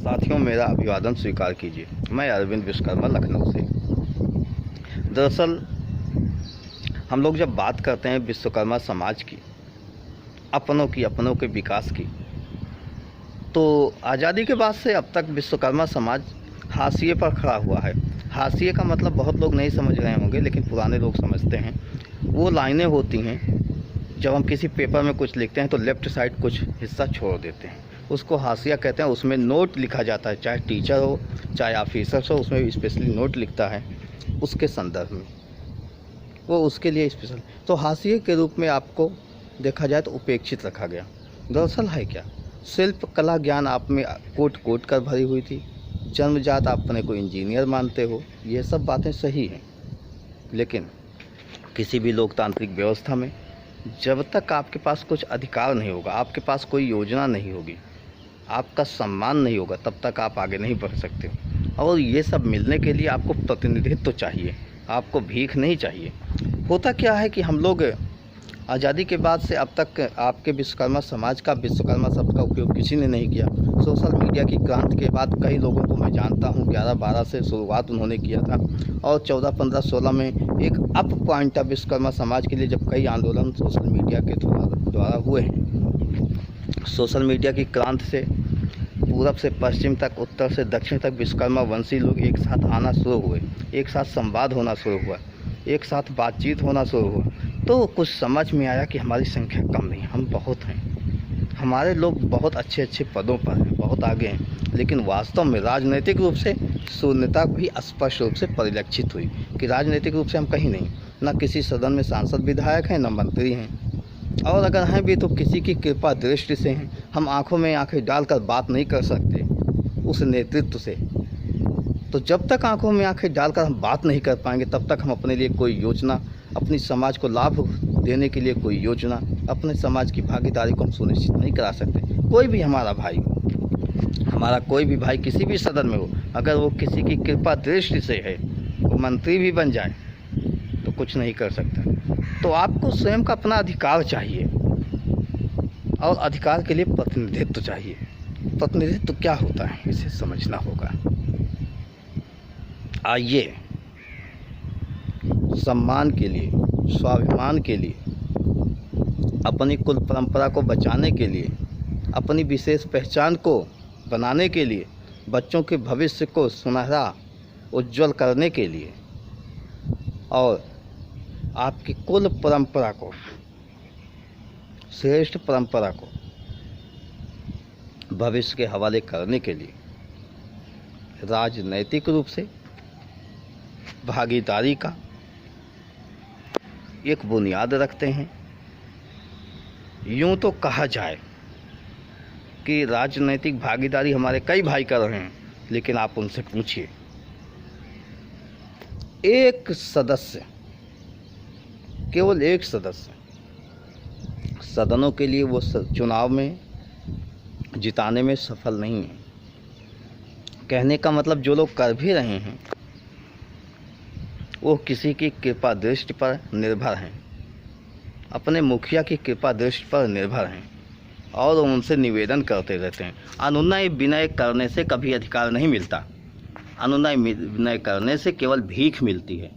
साथियों, मेरा अभिवादन स्वीकार कीजिए। मैं अरविंद विश्वकर्मा, लखनऊ से। दरअसल हम लोग जब बात करते हैं विश्वकर्मा समाज की, अपनों के विकास की, तो आज़ादी के बाद से अब तक विश्वकर्मा समाज हाशिए पर खड़ा हुआ है। हाशिए का मतलब बहुत लोग नहीं समझ रहे होंगे, लेकिन पुराने लोग समझते हैं। वो लाइनें होती हैं, जब हम किसी पेपर में कुछ लिखते हैं तो लेफ़्ट साइड कुछ हिस्सा छोड़ देते हैं, उसको हाशिया कहते हैं। उसमें नोट लिखा जाता है, चाहे टीचर हो चाहे ऑफिसर हो, उसमें स्पेशली नोट लिखता है उसके संदर्भ में, वो उसके लिए स्पेशल। तो हाशिए के रूप में आपको देखा जाए तो उपेक्षित रखा गया। दरअसल है क्या, शिल्प कला ज्ञान आप में कोट कोट कर भरी हुई थी। जन्मजात आप अपने को इंजीनियर मानते हो, ये सब बातें सही हैं, लेकिन किसी भी लोकतांत्रिक व्यवस्था में जब तक आपके पास कुछ अधिकार नहीं होगा, आपके पास कोई योजना नहीं होगी, आपका सम्मान नहीं होगा, तब तक आप आगे नहीं बढ़ सकते। और ये सब मिलने के लिए आपको प्रतिनिधित्व तो चाहिए, आपको भीख नहीं चाहिए। होता क्या है कि हम लोग आज़ादी के बाद से अब तक आपके विश्वकर्मा समाज का विश्वकर्मा शब्द का उपयोग किसी ने नहीं किया। सोशल मीडिया की क्रांति के बाद कई लोगों को मैं जानता हूँ, 11-12 से शुरुआत उन्होंने किया था, और 14, 15, 16 में एक अप पॉइंट था विश्वकर्मा समाज के लिए, जब कई आंदोलन सोशल मीडिया के द्वारा हुए हैं। सोशल मीडिया की क्रांति से पूरब से पश्चिम तक, उत्तर से दक्षिण तक विश्वकर्मा वंशी लोग एक साथ आना शुरू हुए, एक साथ संवाद होना शुरू हुआ, एक साथ बातचीत होना शुरू हुआ। तो कुछ समझ में आया कि हमारी संख्या कम नहीं, हम बहुत हैं, हमारे लोग बहुत अच्छे अच्छे पदों पर हैं, बहुत आगे हैं, लेकिन वास्तव में राजनीतिक रूप से शून्यता भी स्पष्ट रूप से परिलक्षित हुई कि राजनीतिक रूप से हम कहीं नहीं, न किसी सदन में सांसद विधायक हैं, न मंत्री हैं, और अगर हैं भी तो किसी की कृपा दृष्टि से हैं। हम आंखों में आंखें डालकर बात नहीं कर सकते उस नेतृत्व से। तो जब तक आंखों में आंखें डालकर हम बात नहीं कर पाएंगे, तब तक हम अपने लिए कोई योजना, अपनी समाज को लाभ देने के लिए कोई योजना, अपने समाज की भागीदारी को हम सुनिश्चित नहीं करा सकते। कोई भी हमारा भाई, हमारा कोई भी भाई किसी भी सदन में हो, अगर वो किसी की कृपा दृष्टि से है, वो मंत्री भी बन जाए तो कुछ नहीं कर सकता। तो आपको स्वयं का अपना अधिकार चाहिए, और अधिकार के लिए प्रतिनिधित्व चाहिए। प्रतिनिधित्व क्या होता है, इसे समझना होगा। आइए, सम्मान के लिए, स्वाभिमान के लिए, अपनी कुल परंपरा को बचाने के लिए, अपनी विशेष पहचान को बनाने के लिए, बच्चों के भविष्य को सुनहरा उज्जवल करने के लिए, और आपकी कुल परंपरा को, श्रेष्ठ परंपरा को भविष्य के हवाले करने के लिए राजनैतिक रूप से भागीदारी का एक बुनियाद रखते हैं। यूँ तो कहा जाए कि राजनैतिक भागीदारी हमारे कई भाई कर रहे हैं, लेकिन आप उनसे पूछिए, एक सदस्य, केवल एक सदस्य सदनों के लिए वो चुनाव में जिताने में सफल नहीं है। कहने का मतलब जो लोग कर भी रहे हैं वो किसी की कृपा दृष्टि पर निर्भर हैं, अपने मुखिया की कृपा दृष्टि पर निर्भर हैं, और उनसे निवेदन करते रहते हैं। अनुनय विनय करने से कभी अधिकार नहीं मिलता, अनुनय विनय करने से केवल भीख मिलती है।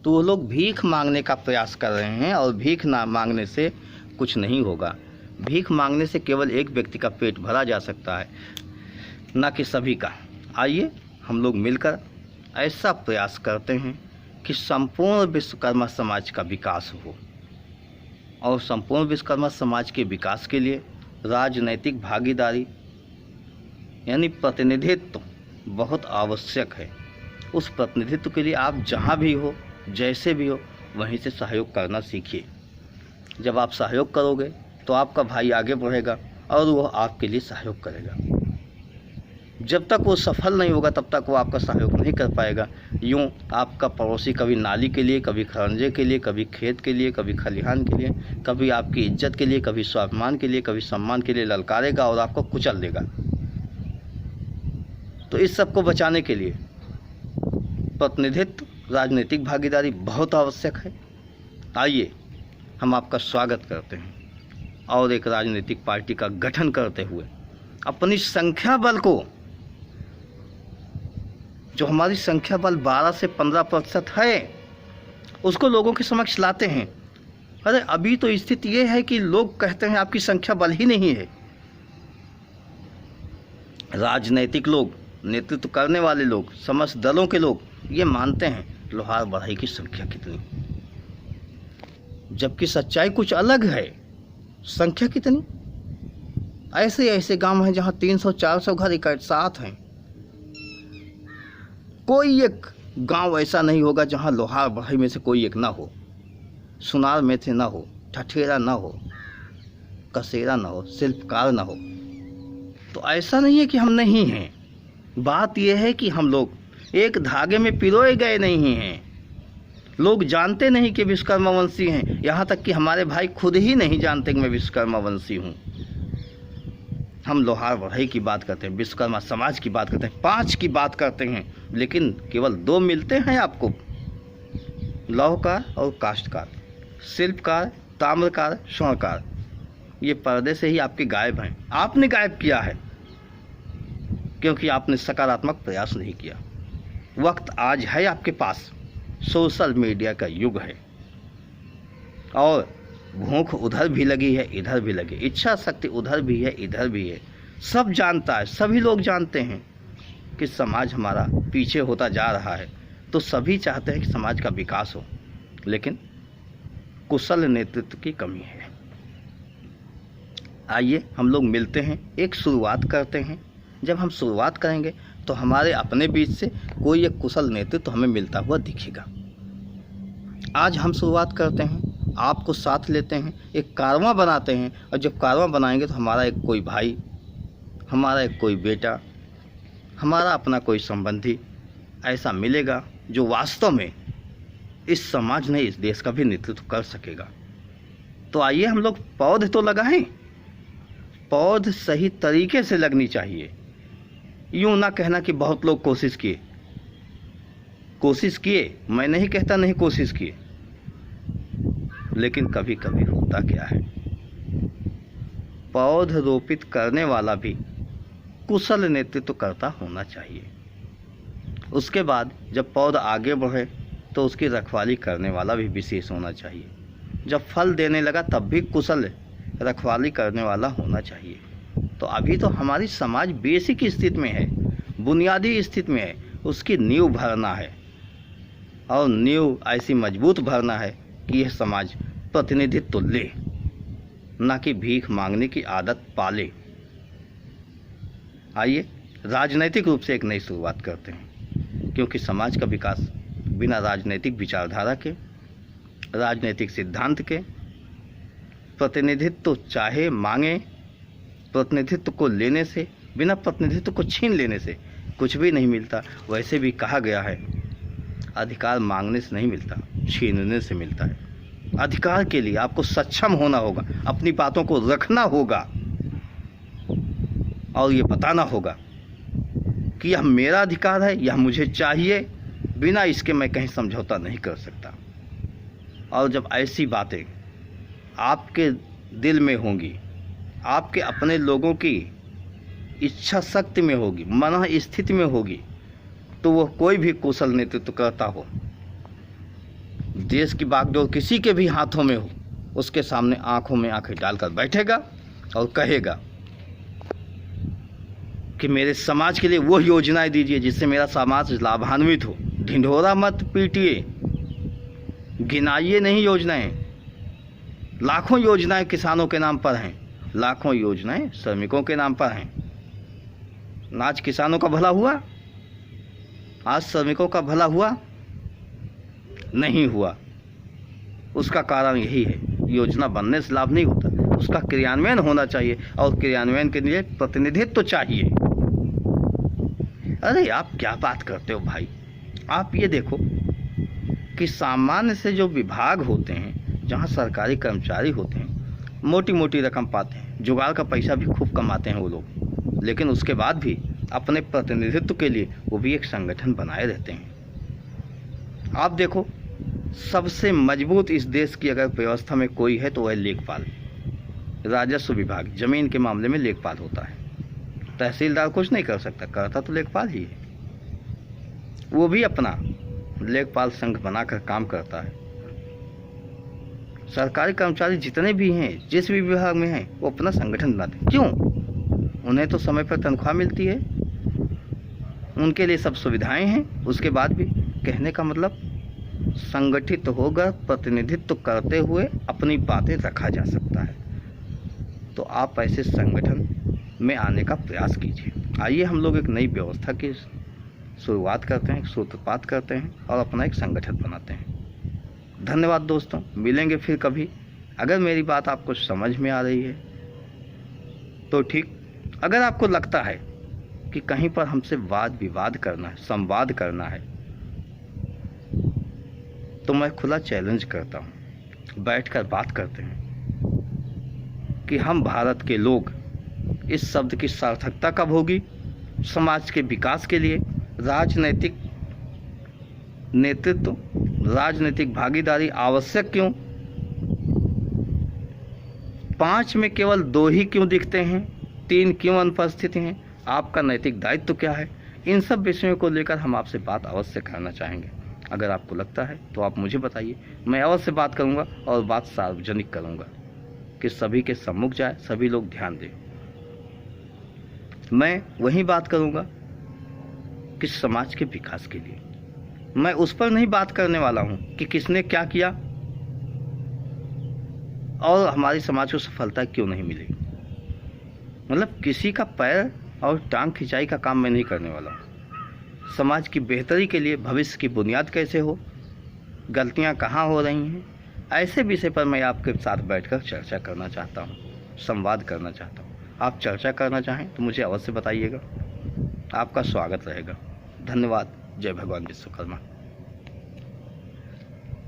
तो वो लोग भीख मांगने का प्रयास कर रहे हैं, और भीख ना मांगने से कुछ नहीं होगा। भीख मांगने से केवल एक व्यक्ति का पेट भरा जा सकता है, ना कि सभी का। आइए हम लोग मिलकर ऐसा प्रयास करते हैं कि संपूर्ण विश्वकर्मा समाज का विकास हो, और संपूर्ण विश्वकर्मा समाज के विकास के लिए राजनैतिक भागीदारी यानी प्रतिनिधित्व बहुत आवश्यक है। उस प्रतिनिधित्व के लिए आप जहाँ भी हो, जैसे भी हो, वहीं से सहयोग करना सीखिए। जब आप सहयोग करोगे तो आपका भाई आगे बढ़ेगा और वो आपके लिए सहयोग करेगा। जब तक वो सफल नहीं होगा तब तक वो आपका सहयोग नहीं कर पाएगा। यूँ आपका पड़ोसी कभी नाली के लिए, कभी खरंजे के लिए, कभी खेत के लिए, कभी खलिहान के लिए, कभी आपकी इज्जत के लिए, कभी स्वाभिमान के लिए, कभी सम्मान के लिए ललकारेगा और आपको कुचल देगा। तो इस सब को बचाने के लिए प्रतिनिधित्व, राजनीतिक भागीदारी बहुत आवश्यक है। आइए हम आपका स्वागत करते हैं, और एक राजनीतिक पार्टी का गठन करते हुए अपनी संख्या बल को जो हमारी संख्या बल 12 से 15% है, उसको लोगों के समक्ष लाते हैं। अरे अभी तो स्थिति ये है कि लोग कहते हैं आपकी संख्या बल ही नहीं है। राजनैतिक लोग, नेतृत्व करने वाले लोग, समस्त दलों के लोग ये मानते हैं लोहार बढ़ई की संख्या कितनी, जबकि सच्चाई कुछ अलग है। संख्या कितनी? ऐसे ऐसे गांव हैं जहां 300-400 घर एक साथ हैं। कोई एक गांव ऐसा नहीं होगा जहां लोहार बढ़ई में से कोई एक ना हो, सुनार में से ना हो, ठठेरा ना हो, कसेरा ना हो, शिल्पकार ना हो। तो ऐसा नहीं है कि हम नहीं हैं। बात यह है कि हम लोग एक धागे में पिरोए गए नहीं हैं। लोग जानते नहीं कि विश्वकर्मा वंशी हैं। यहाँ तक कि हमारे भाई खुद ही नहीं जानते कि मैं विश्वकर्मा वंशी हूँ। हम लोहार बढ़ई की बात करते हैं, विश्वकर्मा समाज की बात करते हैं, 5 की बात करते हैं, लेकिन केवल 2 मिलते हैं आपको, लौहकार और काष्ठकार, शिल्पकार, ताम्रकार, स्वर्णकार। ये पर्दे से ही आपके गायब हैं। आपने गायब किया है क्योंकि आपने सकारात्मक प्रयास नहीं किया। वक्त आज है आपके पास, सोशल मीडिया का युग है और भूख उधर भी लगी है, इधर भी लगी, इच्छा शक्ति उधर भी है, इधर भी है। सब जानता है, सभी लोग जानते हैं कि समाज हमारा पीछे होता जा रहा है, तो सभी चाहते हैं कि समाज का विकास हो, लेकिन कुशल नेतृत्व की कमी है। आइए हम लोग मिलते हैं, एक शुरुआत करते हैं। जब हम शुरुआत करेंगे तो हमारे अपने बीच से कोई एक कुशल नेतृत्व हमें मिलता हुआ दिखेगा। आज हम शुरुआत करते हैं, आपको साथ लेते हैं, एक कारवां बनाते हैं, और जब कारवां बनाएंगे तो हमारा एक कोई भाई, हमारा एक कोई बेटा, हमारा अपना कोई संबंधी ऐसा मिलेगा जो वास्तव में इस समाज ने, इस देश का भी नेतृत्व कर सकेगा। तो आइए हम लोग पौध तो लगाएं। पौध सही तरीके से लगनी चाहिए। यूं ना कहना कि बहुत लोग कोशिश किए, मैं नहीं कहता नहीं कोशिश किए, लेकिन कभी कभी होता क्या है, पौध रोपित करने वाला भी कुशल नेतृत्व करता होना चाहिए। उसके बाद जब पौध आगे बढ़े तो उसकी रखवाली करने वाला भी विशेष होना चाहिए। जब फल देने लगा तब भी कुशल रखवाली करने वाला होना चाहिए। तो अभी तो हमारी समाज बेसिक स्थिति में है, बुनियादी स्थिति में है, उसकी नींव भरना है, और नींव ऐसी मजबूत भरना है कि यह समाज प्रतिनिधित्व ले, ना कि भीख मांगने की आदत पाले। आइए राजनैतिक रूप से एक नई शुरुआत करते हैं, क्योंकि समाज का विकास बिना राजनैतिक विचारधारा के, राजनैतिक सिद्धांत के, प्रतिनिधित्व चाहे मांगे, प्रतिनिधित्व को लेने से, बिना प्रतिनिधित्व को छीन लेने से कुछ भी नहीं मिलता। वैसे भी कहा गया है, अधिकार मांगने से नहीं मिलता, छीनने से मिलता है। अधिकार के लिए आपको सक्षम होना होगा, अपनी बातों को रखना होगा, और ये बताना होगा कि यह मेरा अधिकार है, यह मुझे चाहिए, बिना इसके मैं कहीं समझौता नहीं कर सकता। और जब ऐसी बातें आपके दिल में होंगी, आपके अपने लोगों की इच्छा शक्ति में होगी, मन स्थिति में होगी, तो वह कोई भी कुशल नेतृत्व करता हो, देश की बागडोर किसी के भी हाथों में हो, उसके सामने आंखों में आंखें डालकर बैठेगा और कहेगा कि मेरे समाज के लिए वो योजनाएं दीजिए जिससे मेरा समाज लाभान्वित हो। ढिंढोरा मत पीटिए, गिनाइए नहीं योजनाएं। लाखों योजनाएं किसानों के नाम पर हैं, लाखों योजनाएं श्रमिकों के नाम पर हैं। आज किसानों का भला हुआ? आज श्रमिकों का भला हुआ? नहीं हुआ। उसका कारण यही है, योजना बनने से लाभ नहीं होता, उसका क्रियान्वयन होना चाहिए, और क्रियान्वयन के लिए प्रतिनिधित्व तो चाहिए। अरे आप क्या बात करते हो भाई? आप ये देखो कि सामान्य से जो विभाग होते हैं, जहाँ सरकारी कर्मचारी होते हैं, मोटी मोटी रकम पाते हैं, जुगाड़ का पैसा भी खूब कमाते हैं वो लोग, लेकिन उसके बाद भी अपने प्रतिनिधित्व के लिए वो भी एक संगठन बनाए रहते हैं। आप देखो, सबसे मजबूत इस देश की अगर व्यवस्था में कोई है तो वह लेखपाल, राजस्व विभाग, जमीन के मामले में लेखपाल होता है। तहसीलदार कुछ नहीं कर सकता, करता तो लेखपाल ही है। वो भी अपना लेखपाल संघ बनाकर काम करता है। सरकारी कर्मचारी जितने भी हैं, जिस भी विभाग में हैं, वो अपना संगठन बनाते हैं। क्यों? उन्हें तो समय पर तनख्वाह मिलती है, उनके लिए सब सुविधाएं हैं। उसके बाद भी कहने का मतलब संगठित होकर प्रतिनिधित्व करते हुए अपनी बातें रखा जा सकता है। तो आप ऐसे संगठन में आने का प्रयास कीजिए। आइए हम लोग एक नई व्यवस्था की शुरुआत करते हैं, सूत्रपात करते हैं और अपना एक संगठन बनाते हैं। धन्यवाद दोस्तों, मिलेंगे फिर कभी। अगर मेरी बात आपको समझ में आ रही है तो ठीक, अगर आपको लगता है कि कहीं पर हमसे वाद विवाद करना है, संवाद करना है, तो मैं खुला चैलेंज करता हूँ, बैठकर बात करते हैं कि हम भारत के लोग इस शब्द की सार्थकता कब होगी, समाज के विकास के लिए राजनैतिक नेतृत्व, राजनीतिक भागीदारी आवश्यक क्यों, 5 में केवल 2 ही क्यों दिखते हैं, 3 क्यों अनुपस्थित हैं, आपका नैतिक दायित्व क्या है। इन सब विषयों को लेकर हम आपसे बात अवश्य करना चाहेंगे। अगर आपको लगता है तो आप मुझे बताइए, मैं अवश्य बात करूंगा और बात सार्वजनिक करूंगा कि सभी के सम्मुख जाए, सभी लोग ध्यान दें। मैं वही बात करूंगा कि समाज के विकास के लिए। मैं उस पर नहीं बात करने वाला हूं कि किसने क्या किया और हमारी समाज को सफलता क्यों नहीं मिली। मतलब किसी का पैर और टांग खिंचाई का काम मैं नहीं करने वाला हूं। समाज की बेहतरी के लिए भविष्य की बुनियाद कैसे हो, गलतियां कहाँ हो रही हैं, ऐसे विषय पर मैं आपके साथ बैठकर चर्चा करना चाहता हूं, संवाद करना चाहता हूं। आप चर्चा करना चाहें तो मुझे अवश्य बताइएगा, आपका स्वागत रहेगा। धन्यवाद। जय भगवान विश्वकर्मा।